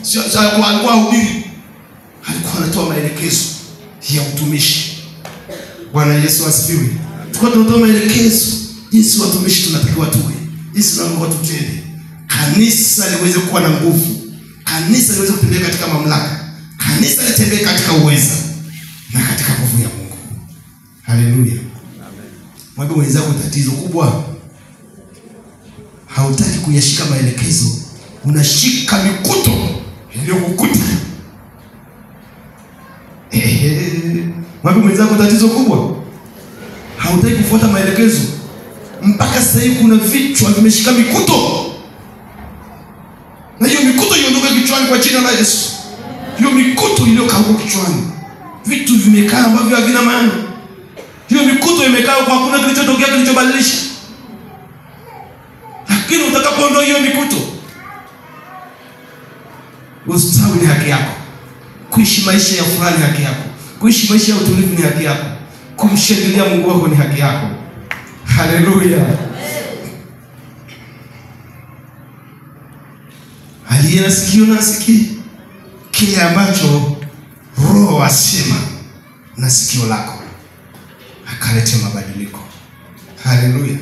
Sio alikuwa hubiri. Alikuwa anatoa maelekezo ya utumishi. Bwana Yesu asifiwe. Tulikuwa tunatoa maelekezo jinsi watumishi tunatakiwa tuwe. Jinsi tunavyo tutende. Kanisa liweze kuwa na nguvu. Kanisa liweze kutembea katika mamlaka. Kanisa litembee katika uweza na katika nguvu ya Mungu. Haleluya. Amen. Mwambie mwenzako tatizo kubwa, hautaki kuyashika maelekezo, unashika mikuto iliyokukuta. Mwambie mwenzako tatizo kubwa, hautaki kufuata maelekezo. Mpaka sasa hivi kuna vichwa vimeshika mikuto. Na hiyo mikuto iondoke kichwani kwa jina la Yesu. Hiyo mikuto iliyokaa kichwani. Vitu vimekaa ambavyo havina maana. Hiyo mikuto imekaa kwa hakuna kilichotokea kilichobadilisha. Lakini utakapoondoa hiyo mikuto, ustawi ni haki yako. Kuishi maisha ya furaha ni haki yako. Kuishi maisha ya utulivu ni haki yako. Kumshangilia Mungu wako ni haki yako. Haleluya. Aliye na sikio na asikie kile ambacho Roho asema na sikio lako akalete mabadiliko. Haleluya.